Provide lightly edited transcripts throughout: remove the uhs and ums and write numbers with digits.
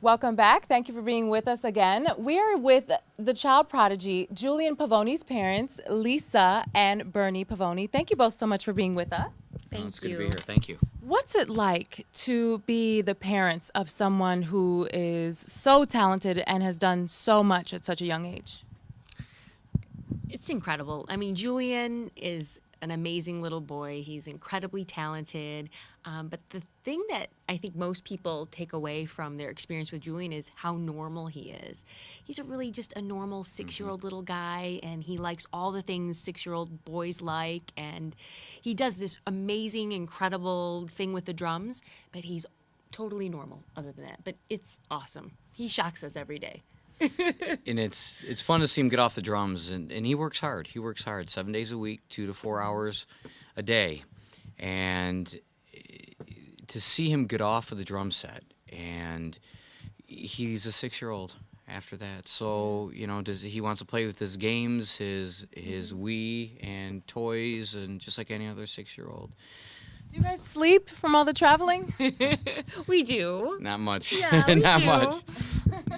Welcome back. Thank you for being with us again. We are with the child prodigy, Julian Pavone's parents, Lisa and Bernie Pavone. Thank you both so much for being with us. Thank you. It's good to be here. Thank you. What's it like to be the parents of someone who is so talented and has done so much at such a young age? It's incredible. I mean, Julian is an amazing little boy. He's incredibly talented. But the thing that I think most people take away from their experience with Julian is how normal he is. He's really just a normal 6-year-old little guy, and he likes all the things 6-year-old boys like. And he does this amazing, incredible thing with the drums, but he's totally normal other than that. But it's awesome. He shocks us every day. And it's fun to see him get off the drums, and he works hard. He works hard 7 days a week, 2 to 4 hours a day. And to see him get off of the drum set, and he's a 6-year-old after that. So, you know, he wants to play with his games, his Wii and toys, and just like any other 6-year-old. Do you guys sleep from all the traveling? We do. Not much. Yeah, we Not do. much.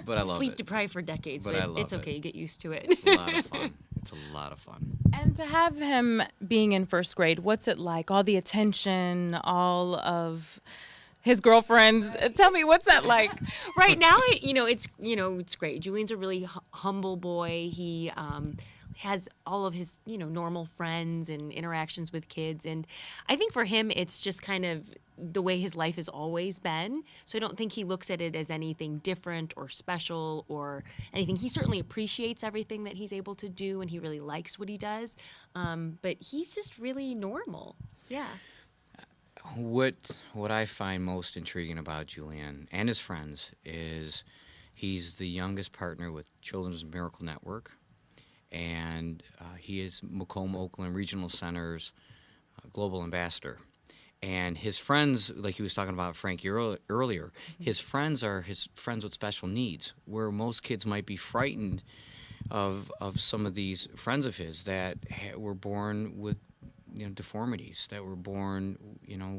But I love Sleep it. deprived for decades, But I but love it's okay. it. You get used to it. It's a lot of fun. It's a lot of fun. And to have him being in first grade, what's it like? All the attention, all of his girlfriends. Tell me, what's that like? Right now, it's great. Julian's a really humble boy. He has all of his normal friends and interactions with kids, and I think for him it's just kind of the way his life has always been. So I don't think he looks at it as anything different or special or anything. He certainly appreciates everything that he's able to do, and he really likes what he does. But he's just really normal. Yeah. What I find most intriguing about Julian and his friends is he's the youngest partner with Children's Miracle Network, and he is Macomb Oakland Regional Center's global ambassador. And his friends, like he was talking about Frankie earlier, his friends are his friends with special needs, where most kids might be frightened of some of these friends of his that were born with deformities, that were born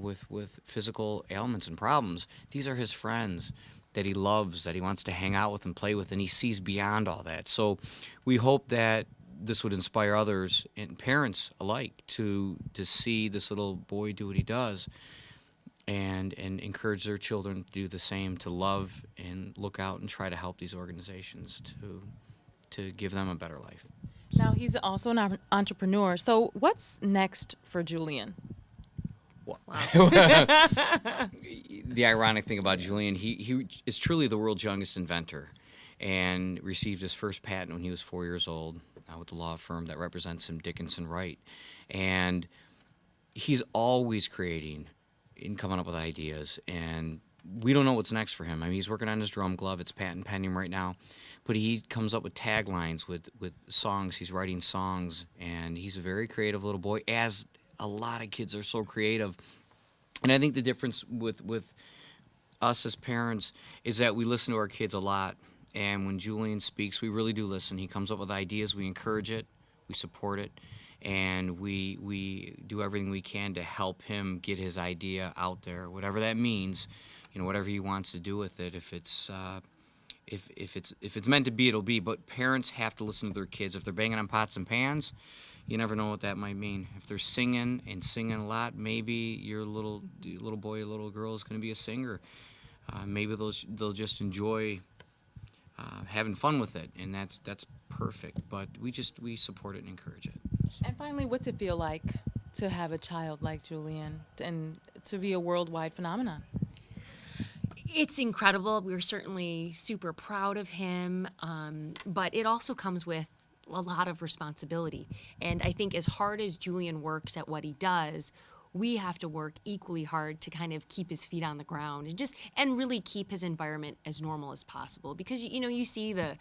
with physical ailments and problems. These are his friends that he loves, that he wants to hang out with and play with, and he sees beyond all that. So we hope that this would inspire others and parents alike to see this little boy do what he does, and encourage their children to do the same, to love and look out and try to help these organizations to give them a better life. Now, he's also an entrepreneur. So what's next for Julian? Wow. The ironic thing about Julian, he is truly the world's youngest inventor, and received his first patent when he was 4 years old with the law firm that represents him, Dickinson Wright. And he's always creating and coming up with ideas, and we don't know what's next for him. I mean, he's working on his drum glove. It's patent pending right now. But he comes up with taglines, with songs. He's writing songs, and he's a very creative little boy, as a lot of kids are so creative. And I think the difference with us as parents is that we listen to our kids a lot. And when Julian speaks, we really do listen. He comes up with ideas. We encourage it. We support it. And we do everything we can to help him get his idea out there, whatever that means, whatever he wants to do with it. If it's meant to be, it'll be. But parents have to listen to their kids. If they're banging on pots and pans, you never know what that might mean. If they're singing a lot, maybe your little boy or little girl is going to be a singer. Maybe they'll just enjoy having fun with it, and that's perfect. But we support it and encourage it. And finally, what's it feel like to have a child like Julian and to be a worldwide phenomenon? It's incredible. We're certainly super proud of him, but it also comes with a lot of responsibility. And I think as hard as Julian works at what he does, we have to work equally hard to kind of keep his feet on the ground and really keep his environment as normal as possible. Because you see the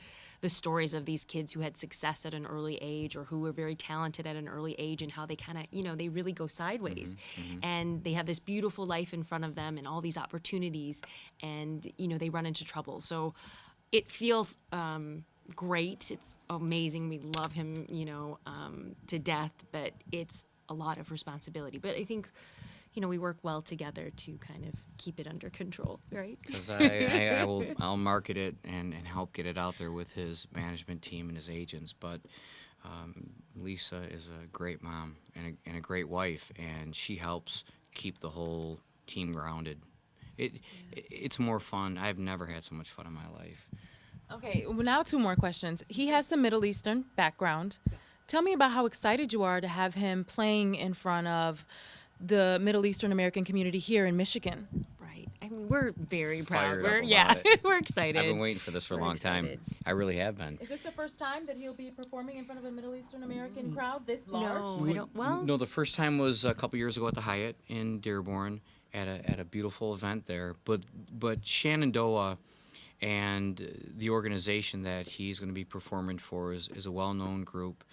stories of these kids who had success at an early age, or who were very talented at an early age, and how they kind of they really go sideways. And they have this beautiful life in front of them and all these opportunities, and they run into trouble. So it feels great. It's amazing. We love him to death, but it's a lot of responsibility. But I think we work well together to kind of keep it under control, right? Because I'll market it and help get it out there with his management team and his agents. But Lisa is a great mom and a great wife, and she helps keep the whole team grounded. It's more fun. I've never had so much fun in my life. Okay, well, now two more questions. He has some Middle Eastern background. Tell me about how excited you are to have him playing in front of the Middle Eastern American community here in Michigan. Right. I mean, we're very proud. Fired up about Yeah, it. we're excited. I've been waiting for this for a We're long excited. time. I really have been. Is this the first time that he'll be performing in front of a Middle Eastern American crowd this large? No, I don't. Well, No, the first time was a couple years ago at the Hyatt in Dearborn at a beautiful event there. But Shenandoah and the organization that he's going to be performing for is a well-known group,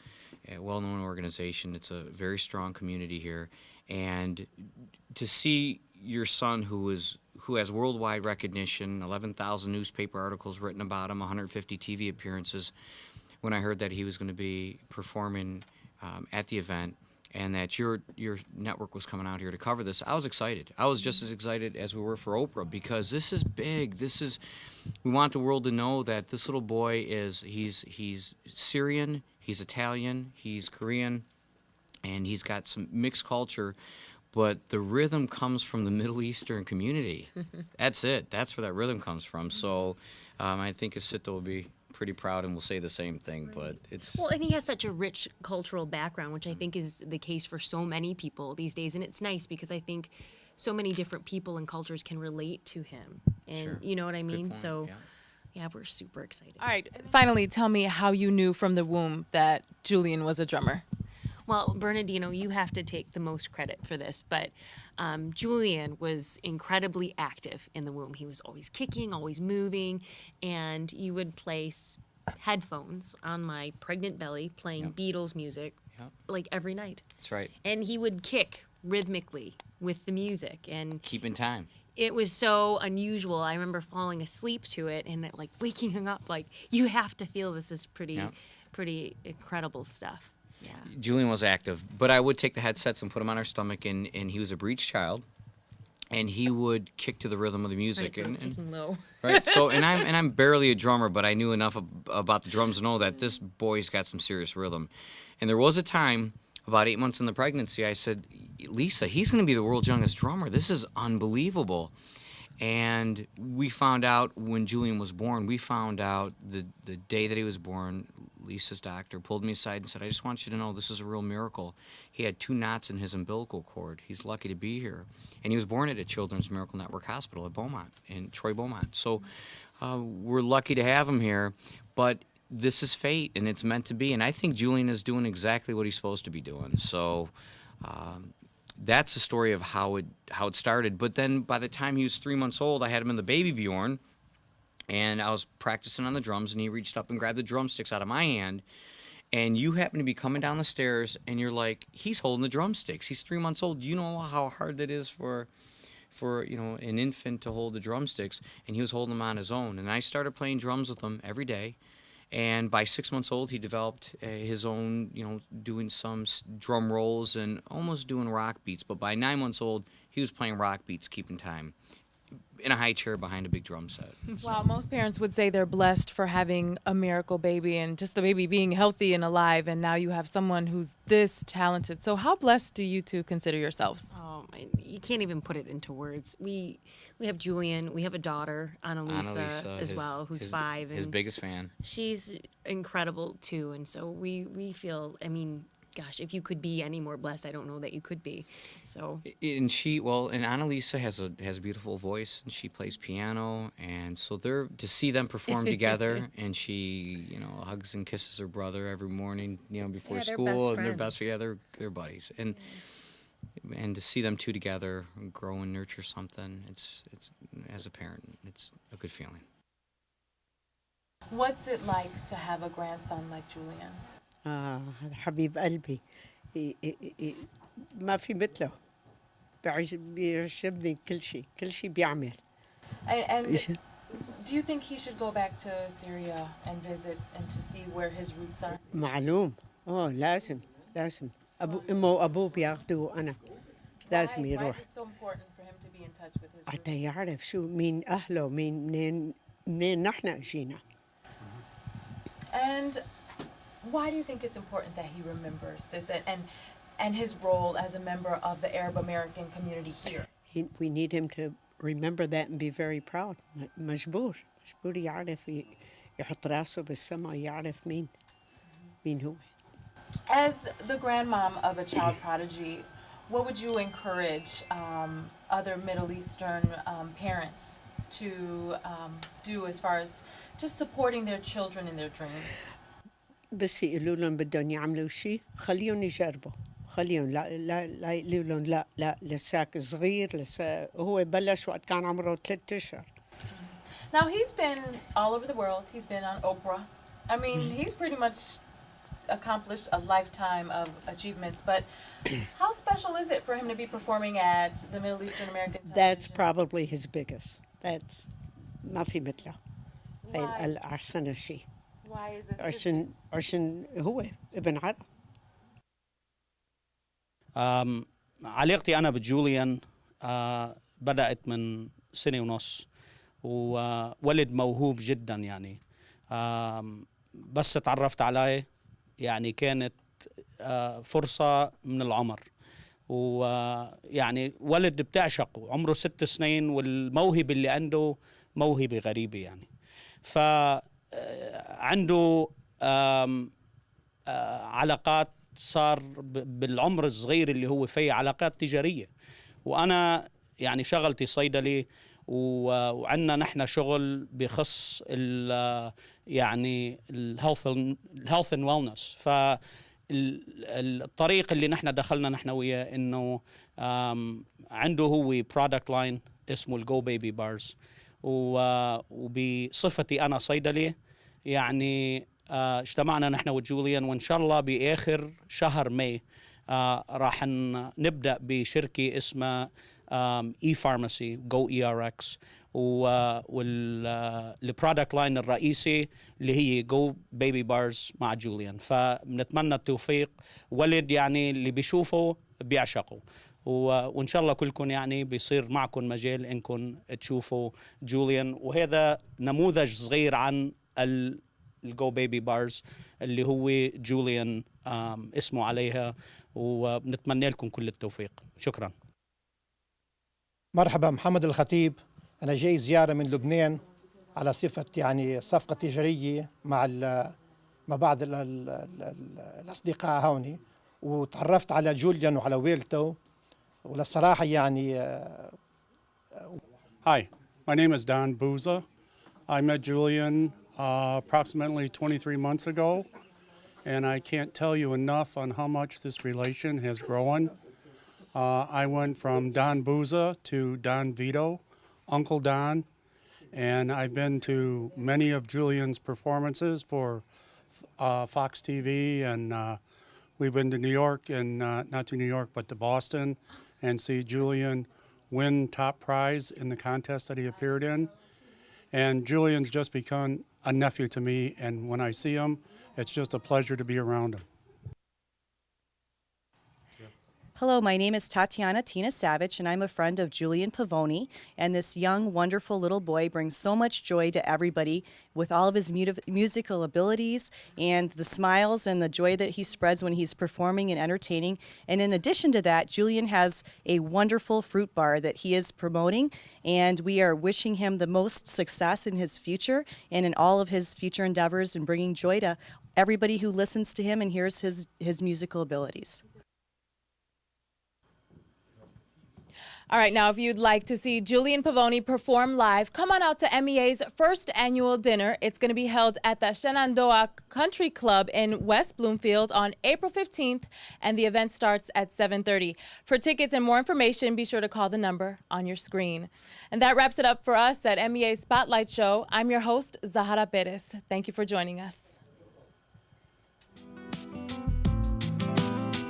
a well-known organization. It's a very strong community here, and to see your son who has worldwide recognition, 11,000 newspaper articles written about him, 150 TV appearances. When I heard that he was going to be performing at the event, and that your network was coming out here to cover this, I was excited. I was just as excited as we were for Oprah, because this is big. We want the world to know that this little boy he's Syrian, he's Italian, he's Korean, and he's got some mixed culture, but the rhythm comes from the Middle Eastern community. That's it. That's where that rhythm comes from. So I think Asita will be pretty proud and will say the same thing. Right. But it's well, and he has such a rich cultural background, which I think is the case for so many people these days. And it's nice because I think so many different people and cultures can relate to him. And Sure. you know what I Good mean? point, So, yeah. yeah, we're super excited. All right, finally, tell me how you knew from the womb that Julian was a drummer. Well, Bernardino, you have to take the most credit for this, but Julian was incredibly active in the womb. He was always kicking, always moving, and you would place headphones on my pregnant belly playing Yep. Beatles music Yep. like every night. That's right. And he would kick rhythmically with the music, and Keeping time. it was so unusual. I remember falling asleep to it and like waking him up like, you have to feel this is Yep. pretty incredible stuff. Yeah. Julian was active, but I would take the headsets and put him on our stomach, and he was a breech child, and he would kick to the rhythm of the music. Right, so I was kicking low. Right. So, and I'm barely a drummer, but I knew enough about the drums to know that this boy's got some serious rhythm. And there was a time, about 8 months in the pregnancy, I said, Lisa, he's going to be the world's youngest drummer. This is unbelievable. And we found out when Julian was born, we found out the day that he was born, Lisa's doctor pulled me aside and said, I just want you to know this is a real miracle. He had 2 knots in his umbilical cord. He's lucky to be here. And he was born at a Children's Miracle Network Hospital at Beaumont, in Troy Beaumont. So we're lucky to have him here, but this is fate, and it's meant to be. And I think Julian is doing exactly what he's supposed to be doing. So that's the story of how it started. But then by the time he was 3 months old, I had him in the baby Bjorn, and I was practicing on the drums, and he reached up and grabbed the drumsticks out of my hand. And you happen to be coming down the stairs, and you're like, he's holding the drumsticks. He's 3 months old. Do you know how hard that is for an infant to hold the drumsticks? And he was holding them on his own. And I started playing drums with him every day. And by 6 months old, he developed his own, doing some drum rolls and almost doing rock beats. But by 9 months old, he was playing rock beats, keeping time, in a high chair behind a big drum set. Wow, most parents would say they're blessed for having a miracle baby and just the baby being healthy and alive, and now you have someone who's this talented. So how blessed do you two consider yourselves? Oh, you can't even put it into words. We have Julian. We have a daughter, Annalisa, as well, who's 5. His and biggest fan. she's incredible, too. And so we feel, gosh, if you could be any more blessed, I don't know that you could be. So And Annalisa has a beautiful voice, and she plays piano, and so to see them perform together, and she hugs and kisses her brother every morning, before Yeah, they're school, best and they're best friends. together, they're buddies, and to see them two together grow and nurture something, it's as a parent, it's a good feeling. What's it like to have a grandson like Julian? هذا حبيب قلبي ما في مثله بيعجبني كل شيء بيعمل And إيش؟ do you think he should go back to Syria and visit and to see where his roots are? معلوم لازم أمه وأبوه بياخدوه أنا لازم Why يروح. is it so important for him to be in touch with his roots? حتى يعرف شو مين أهله منين نحن أجينا. And why do you think it's important that he remembers this and his role as a member of the Arab American community here? We need him to remember that and be very proud. مجبور يعرف يحط راسه بالسما يعرف مين هو. As the grandmom of a child prodigy, what would you encourage other Middle Eastern parents to do as far as just supporting their children in their dreams? بس يقولوا لهم بدهم يعملوا شيء خليهم يجربوا. خليهم لا يقولوا لهم لا لساك صغير لسا هو بلش وقت كان عمره 3 أشهر. Now he's been all over the world. He's been on Oprah. I mean, he's pretty much accomplished a lifetime of achievements. But how special is it for him to be performing at the Middle Eastern American television? That's probably his biggest. That's ما في مثله. Why? الأحسن شيء. Why is it? عشان هو ابن عرب. علاقتي أنا بجوليان بدأت من 1.5 سنة وولد موهوب جدا يعني. بس تعرفت عليه يعني كانت فرصة من العمر، ويعني ولد بتعشقه عمره 6 سنين، والموهبة اللي عنده موهبة غريبة يعني. فعنده علاقات صار بالعمر الصغير اللي هو فيه علاقات تجارية، وأنا يعني شغلتي صيدلي وعندنا نحن شغل بخص يعني الهيلث اند ويلنس. فالطريق اللي نحن دخلنا نحن وياه انه عنده هو برودكت لاين اسمه الجو بيبي بارز، وبصفتي انا صيدلي يعني اجتمعنا نحن وجوليان، وان شاء الله باخر شهر ماي راح نبدا بشركه اسمها اي فارماسي جو اي ار اكس، والبرودكت لاين الرئيسي اللي هي جو بيبي بارز مع جوليان. فبنتمنى التوفيق، ولد يعني اللي بيشوفه بيعشقه، وان شاء الله كلكم يعني بيصير معكم مجال انكم تشوفوا جوليان. وهذا نموذج صغير عن الجو بيبي بارز اللي هو جوليان اسمه عليها، وبنتمنى لكم كل التوفيق. شكرا. مرحبا، محمد الخطيب. أنا جاي زيارة من لبنان على صفة يعني صفقة تجارية مع بعض الأصدقاء هوني، وتعرفت على جوليان وعلى ويلته، وللصراحة يعني Hi, my name is Don Bouza. I met Julian approximately 23 months ago, and I can't tell you enough on how much this relation has grown. I went from Don Bouza to Don Vito, Uncle Don, and I've been to many of Julian's performances for Fox TV, and we've been to New York, and not to New York, but to Boston, and see Julian win top prize in the contest that he appeared in. And Julian's just become a nephew to me, and when I see him, it's just a pleasure to be around him. Hello, my name is Tatiana Tina Savage, and I'm a friend of Julian Pavone. And this young, wonderful little boy brings so much joy to everybody with all of his musical abilities and the smiles and the joy that he spreads when he's performing and entertaining. And in addition to that, Julian has a wonderful fruit bar that he is promoting, and we are wishing him the most success in his future and in all of his future endeavors and bringing joy to everybody who listens to him and hears his musical abilities. All right, now if you'd like to see Julian Pavone perform live, come on out to MEA's first annual dinner. It's going to be held at the Shenandoah Country Club in West Bloomfield on April 15th, and the event starts at 7:30. For tickets and more information, be sure to call the number on your screen. And that wraps it up for us at MEA's Spotlight Show. I'm your host, Zahara Perez. Thank you for joining us.